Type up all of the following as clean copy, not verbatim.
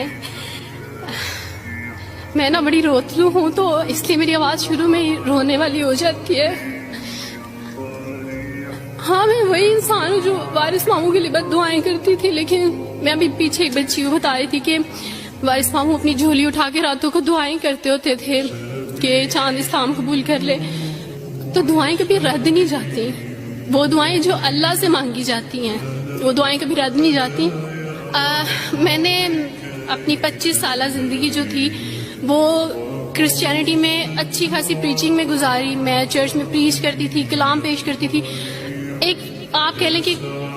بتائیں. میں نا بڑی روتلو ہوں تو اس لیے میری آواز شروع میں ہی رونے والی ہو جاتی ہے. ہاں میں وہی انسان ہوں جو وارث ماموں کے لیے بد دعائیں کرتی تھی, لیکن میں ابھی پیچھے ایک بچی کو بتا رہی تھی کہ وارث ماموں اپنی جھولی اٹھا کے راتوں کو دعائیں کرتے ہوتے تھے کہ چاند اسلام قبول کر لے. تو دعائیں کبھی رد نہیں جاتی, وہ دعائیں جو اللہ سے مانگی جاتی ہیں وہ دعائیں کبھی رد نہیں جاتی. میں نے اپنی 25 سالہ زندگی جو تھی وہ کرسچینٹی میں اچھی خاصی پریچنگ میں گزاری. میں چرچ میں پریچ کرتی تھی, کلام پیش کرتی تھی. ایک آپ کہہ لیں کہ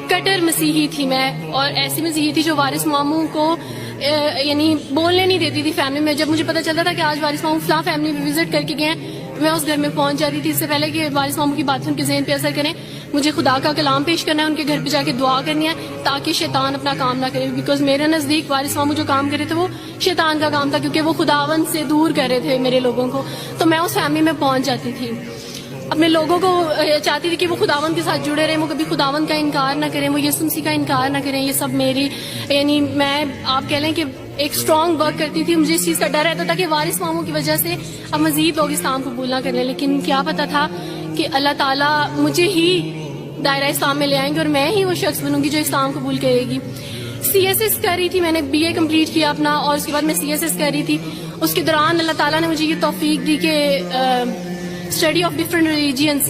کٹر مسیحی تھی میں, اور ایسی مسیحی تھی جو وارث ماموں کو یعنی بولنے نہیں دیتی تھی فیملی میں. جب مجھے پتا چلتا تھا کہ آج وارث ماموں فلاں فیملی میں وزٹ کر کے گئے ہیں, میں اس گھر میں پہنچ جاتی تھی. اس سے پہلے کہ وارث ماموں کی باتیں ان کے ذہن پہ اثر کریں, مجھے خدا کا کلام پیش کرنا ہے, ان کے گھر پہ جا کے دعا کرنی ہے تاکہ شیطان اپنا کام نہ کرے. بیکاز میرے نزدیک وارث ماموں جو کام کرے تھے وہ شیطان کا کام تھا, کیونکہ وہ خداوند سے دور کر رہے تھے میرے لوگوں کو. تو میں اس فیملی میں پہنچ جاتی تھی, اپنے لوگوں کو چاہتی تھی کہ وہ خداوند کے ساتھ جڑے رہیں, وہ کبھی خداوند کا انکار نہ کریں, وہ یسوع مسیح کا انکار نہ کریں. یہ سب میری یعنی میں آپ کہہ لیں کہ ایک اسٹرانگ ورک کرتی تھی. مجھے اس چیز کا ڈر رہتا تھا کہ وارث ماموں کی وجہ سے اب مزید لوگ اسلام قبول نہ کریں, لیکن کیا پتا تھا کہ اللہ تعالیٰ مجھے ہی دائرہ اسلام میں لے آئیں گے اور میں ہی وہ شخص بنوں گی جو اسلام قبول کرے گی. CSS کر رہی تھی, میں نے BA کمپلیٹ کیا اپنا, اور اس کے بعد میں CSS کر رہی تھی. اس کے دوران اللہ تعالیٰ نے مجھے یہ توفیق دی کہ اسٹڈی آف ڈفرینٹ ریلیجینس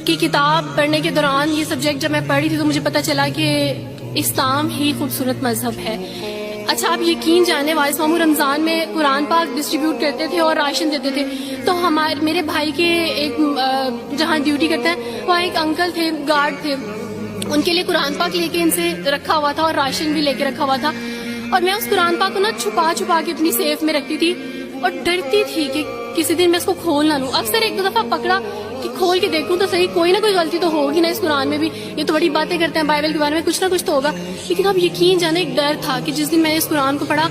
کی کتاب پڑھنے کے دوران یہ سبجیکٹ جب میں پڑھ رہی تھی تو مجھے پتا چلا کہ اسلام ہی خوبصورت مذہب ہے. اچھا آپ یقین جانے وارث ماموں رمضان میں قرآن پاک ڈسٹریبیوٹ کرتے تھے اور راشن دیتے تھے. تو میرے بھائی کے ایک جہاں ڈیوٹی کرتے ہیں وہاں ایک انکل تھے, گارڈ تھے, ان کے لیے قرآن پاک لے کے ان سے رکھا ہوا تھا اور راشن بھی لے کے رکھا ہوا تھا. اور میں اس قرآن پاک کو نا چھپا چھپا کے اپنی سیف میں رکھتی تھی اور ڈرتی تھی کہ کسی دن میں اس کو کھول نہ لوں. اکثر ایک دو دفعہ پکڑا کہ کھول کے دیکھوں تو صحیح, کوئی نہ کوئی غلطی تو ہوگی نا اس قرآن میں بھی, یہ تو بڑی باتیں کرتے ہیں بائبل کے بارے میں, کچھ نہ کچھ تو ہوگا. لیکن اب یقین جانے ایک ڈر تھا کہ جس دن میں نے اس قرآن کو پڑھا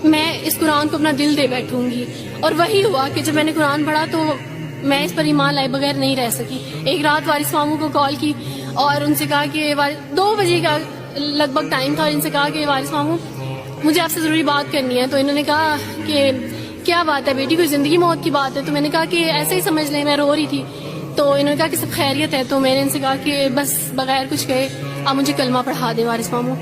میں اس قرآن کو اپنا دل دے بیٹھوں گی. اور وہی ہوا کہ جب میں نے قرآن پڑھا تو میں اس پر ایمان لائے بغیر نہیں رہ سکی. ایک رات وارث ماموں کو کال کی اور ان سے کہا کہ 2 بجے کا لگ بھگ ٹائم تھا, اور ان سے کہا کہ وارث ماموں مجھے آپ سے ضروری بات کرنی ہے. تو انہوں نے کہا کہ کیا بات ہے بیٹی, کوئی زندگی موت کی بات ہے؟ تو میں نے کہا کہ ایسے ہی سمجھ لیں, میں رو رہی تھی. تو انہوں نے کہا کہ سب خیریت ہے. تو میں نے ان سے کہا کہ بس بغیر کچھ کہے آپ مجھے کلمہ پڑھا دیں وارث ماموں.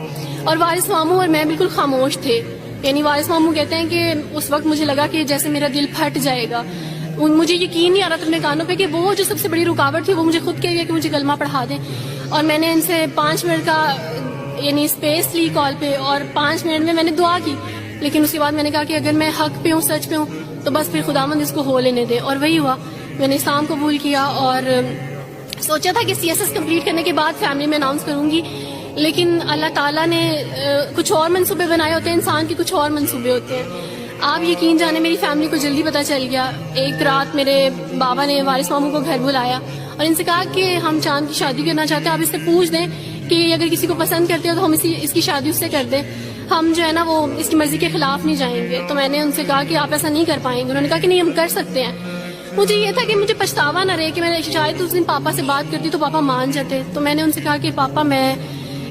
اور وارث ماموں اور میں بالکل خاموش تھے. یعنی وارث ماموں کہتے ہیں کہ اس وقت مجھے لگا کہ جیسے میرا دل پھٹ جائے گا. مجھے یقین نہیں آ رہا تھا اپنے کانوں پہ کہ وہ جو سب سے بڑی رکاوٹ تھی وہ مجھے خود کہہ گیا کہ مجھے کلمہ پڑھا دیں. اور میں نے ان سے 5 منٹ کا یعنی اسپیس لی کال پہ, اور 5 منٹ میں نے دعا کی. لیکن اس کے بعد میں نے کہا کہ اگر میں حق پہ ہوں, سچ پہ ہوں, تو بس پھر خداوند اس کو ہو لینے دے. اور وہی ہوا, میں نے اسلام قبول کیا اور سوچا تھا کہ CSS کمپلیٹ کرنے کے بعد فیملی میں اناؤنس کروں گی. لیکن اللہ تعالیٰ نے کچھ اور منصوبے بنائے ہوتے ہیں, انسان کے کچھ اور منصوبے ہوتے ہیں. آپ یقین جانے میری فیملی کو جلدی پتہ چل گیا. ایک رات میرے بابا نے وارث ماموں کو گھر بلایا اور ان سے کہا کہ ہم چاند کی شادی کرنا چاہتے ہیں, آپ اس سے پوچھ دیں کہ اگر کسی کو پسند کرتے ہو تو ہم اس کی شادی اس سے کر دیں, ہم جو ہے نا وہ اس کی مرضی کے خلاف نہیں جائیں گے. تو میں نے ان سے کہا کہ آپ ایسا نہیں کر پائیں گے. انہوں نے کہا کہ نہیں ہم کر سکتے ہیں. مجھے یہ تھا کہ مجھے پچھتاوا نہ رہے کہ میں نے شاید اس دن پاپا سے بات کرتی تو پاپا مان جاتے. تو میں نے ان سے کہا کہ پاپا میں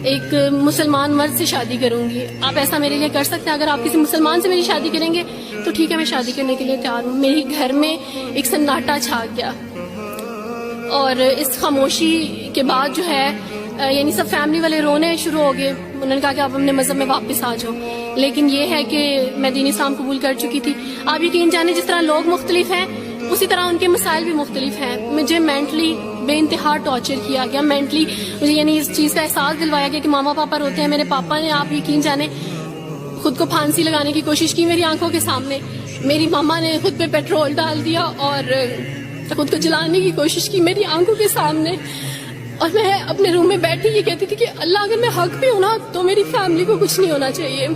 ایک مسلمان مرد سے شادی کروں گی, آپ ایسا میرے لیے کر سکتے ہیں؟ اگر آپ کسی مسلمان سے میری شادی کریں گے تو ٹھیک ہے, میں شادی کرنے کے لیے تیار ہوں. میری گھر میں ایک سناٹا چھا گیا, اور اس خاموشی کے بعد جو ہے یعنی سب فیملی والے رونے شروع ہو گئے. انہوں نے کہا کہ آپ اپنے مذہب میں واپس آ جاؤ. لیکن یہ ہے کہ میں دین اسلام قبول کر چکی تھی. آپ یقین جانے جس طرح لوگ مختلف ہیں اسی طرح ان کے مسائل بھی مختلف ہیں. مجھے مینٹلی بے انتہا ٹارچر کیا گیا. مینٹلی مجھے یعنی اس چیز کا احساس دلوایا گیا کہ ماما پاپا روتے ہیں. میرے پاپا نے آپ یقین جانے خود کو پھانسی لگانے کی کوشش کی میری آنکھوں کے سامنے. میری ماما نے خود پہ پیٹرول ڈال دیا اور خود کو جلانے کی کوشش کی میری آنکھوں کے سامنے. اور میں اپنے روم میں بیٹھی یہ کہتی تھی کہ اللہ اگر میں حق پہ ہوں نا تو میری فیملی کو کچھ نہیں ہونا چاہیے.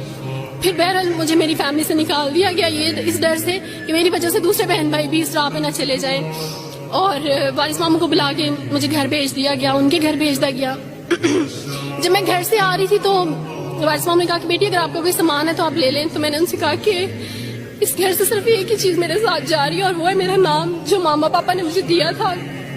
پھر بہرحال مجھے میری فیملی سے نکال دیا گیا, یہ اس ڈر سے کہ میری وجہ سے دوسرے بہن بھائی بھی اس راہ پہ نہ چلے جائیں. اور وارث ماموں کو بلا کے مجھے گھر بھیج دیا گیا, ان کے گھر بھیج دیا گیا. جب میں گھر سے آ رہی تھی تو وارث ماموں نے کہا کہ بیٹی اگر آپ کا کوئی سامان ہے تو آپ لے لیں. تو میں نے ان سے کہا کہ اس گھر سے صرف ایک ہی چیز میرے ساتھ جا رہی ہے اور وہ ہے میرا نام جو ماما پاپا نے مجھے دیا تھا